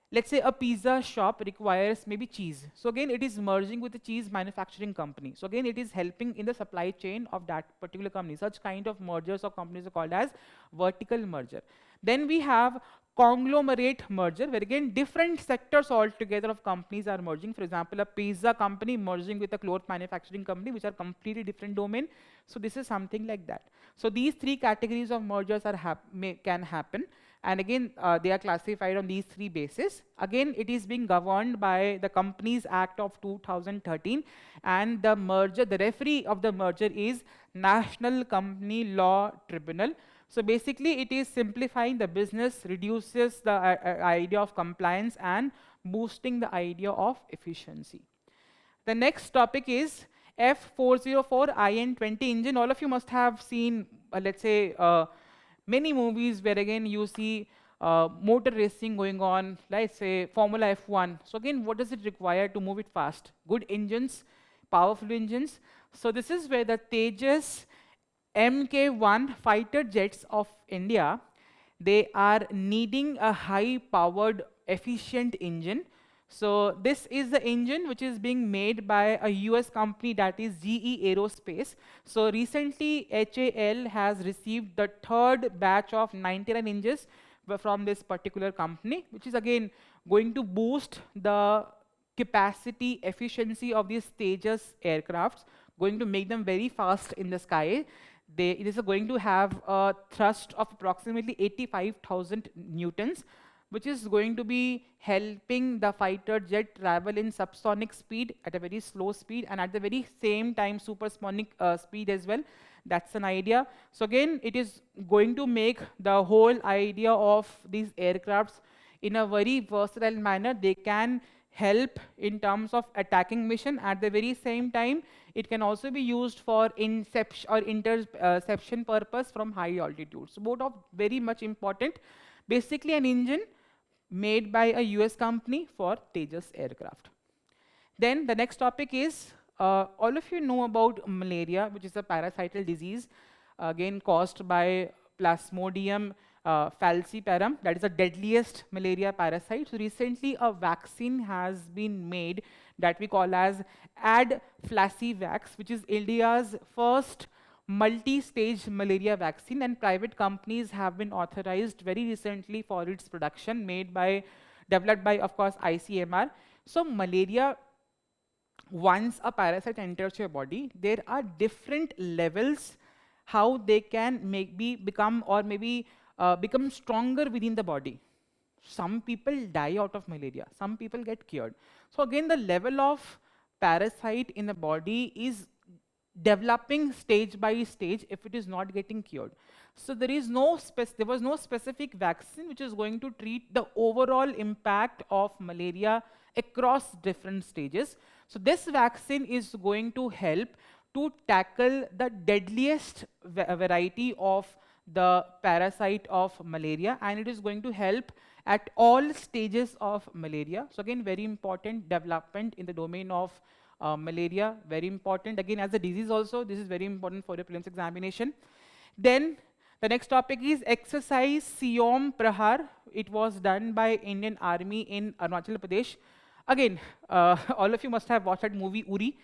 let's say a pizza shop requires maybe cheese. So again, it is merging with a cheese manufacturing company. So again, it is helping in the supply chain of that particular company. Such kind of mergers of companies are called as vertical merger. Then we have conglomerate merger, where again, different sectors altogether of companies are merging. For example, a pizza company merging with a cloth manufacturing company, which are completely different domain. So this is something like that. So these 3 categories of mergers are can happen. And again, they are classified on these 3 bases. Again, it is being governed by the Companies Act of 2013, and the merger, the referee of the merger is National Company Law Tribunal. So basically, it is simplifying the business, reduces the idea of compliance, and boosting the idea of efficiency. The next topic is F404 IN20 engine. All of you must have seen, let's say, many movies where again you see motor racing going on, let's say Formula F1. So again, what does it require to move it fast? Good engines, powerful engines. So this is where the Tejas Mk1 fighter jets of India, they are needing a high-powered, efficient engine. So this is the engine which is being made by a US company, that is GE Aerospace. So recently HAL has received the 3rd batch of 99 engines from this particular company, which is again going to boost the capacity, efficiency of these Tejas aircrafts, going to make them very fast in the sky. It is going to have a thrust of approximately 85,000 newtons, which is going to be helping the fighter jet travel in subsonic speed at a very slow speed, and at the very same time supersonic speed as well. That's an idea. So again, it is going to make the whole idea of these aircrafts in a very versatile manner. They can help in terms of attacking mission. At the very same time, it can also be used for interception purpose from high altitude. So both are very much important. Basically an engine made by a US company for Tejas aircraft. Then the next topic is, all of you know about malaria, which is a parasital disease, again caused by Plasmodium falciparum. That is the deadliest malaria parasite. So recently a vaccine has been made that we call as Ad-Flacivax, which is India's first multi-stage malaria vaccine, and private companies have been authorized very recently for its production, developed by, of course, ICMR. So malaria, once a parasite enters your body, there are different levels how they can become stronger within the body. Some people die out of malaria, some people get cured. So again, the level of parasite in the body is developing stage by stage if it is not getting cured. So there was no specific vaccine which is going to treat the overall impact of malaria across different stages. So this vaccine is going to help to tackle the deadliest variety of the parasite of malaria, and it is going to help at all stages of malaria. So again, very important development in the domain of malaria, very important. Again, as a disease also, this is very important for the prelims examination. Then the next topic is exercise Siom Prahar. It was done by Indian Army in Arunachal Pradesh. Again, all of you must have watched that movie Uri.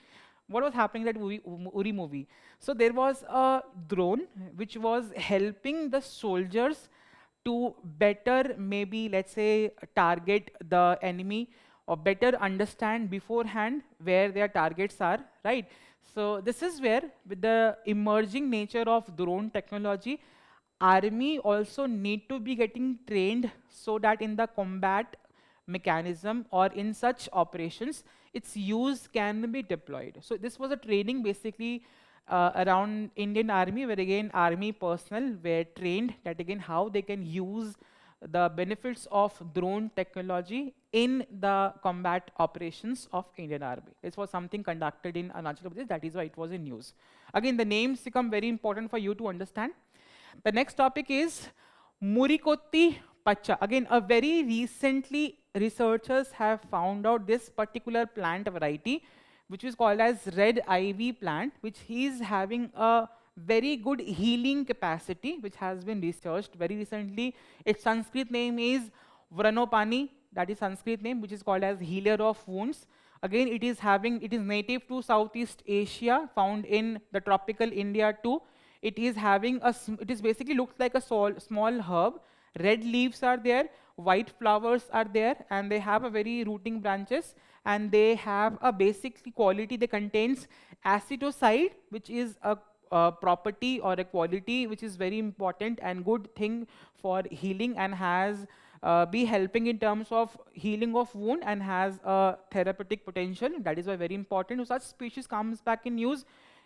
What was happening in that Uri movie? So there was a drone which was helping the soldiers to better, maybe let's say, target the enemy, or better understand beforehand where their targets are, right? So this is where, with the emerging nature of drone technology, army also need to be getting trained so that in the combat mechanism or in such operations, its use can be deployed. So this was a training basically around Indian Army, where again army personnel were trained that again how they can use the benefits of drone technology in the combat operations of Indian Army. This was something conducted in Arunachal Pradesh, that is why it was in news. Again, the names become very important for you to understand. The next topic is Murikotti Pacha. Again, a very recently researchers have found out this particular plant variety, which is called as red ivy plant, which is having a very good healing capacity, which has been researched very recently. Its Sanskrit name is Vranopani, that is Sanskrit name, which is called as healer of wounds. Again, it is native to Southeast Asia, found in the tropical India too. It is basically looks like a small herb. Red leaves are there, white flowers are there, and they have a very rooting branches, and they have a basic quality. They contains acetoside, which is a property or a quality which is very important and good thing for healing, and has be helping in terms of healing of wound, and has a therapeutic potential. That is why very important. If such species comes back in news,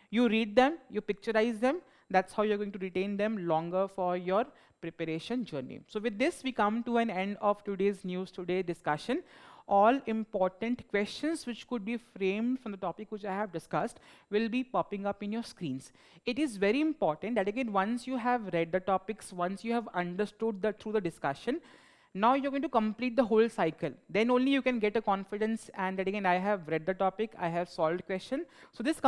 you read them, you picturize them. That's how you're going to retain them longer for your preparation journey. So with this, we come to an end of today's News Today discussion. All important questions which could be framed from the topic which I have discussed will be popping up in your screens. It is very important that again, once you have read the topics, once you have understood through the discussion, now you're going to complete the whole cycle. Then only you can get a confidence, and that again, I have read the topic, I have solved question. So this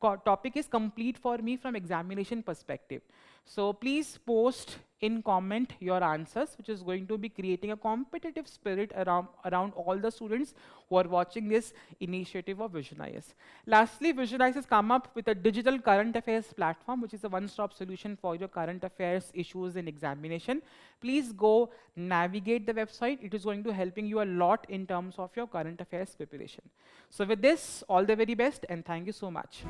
topic is complete for me from examination perspective. So please post in comment your answers, which is going to be creating a competitive spirit around all the students who are watching this initiative of Visionize. Lastly, Visionize has come up with a digital current affairs platform, which is a one-stop solution for your current affairs issues in examination. Please go navigate the website. It is going to helping you a lot in terms of your current affairs preparation. So with this, all the very best and thank you so much.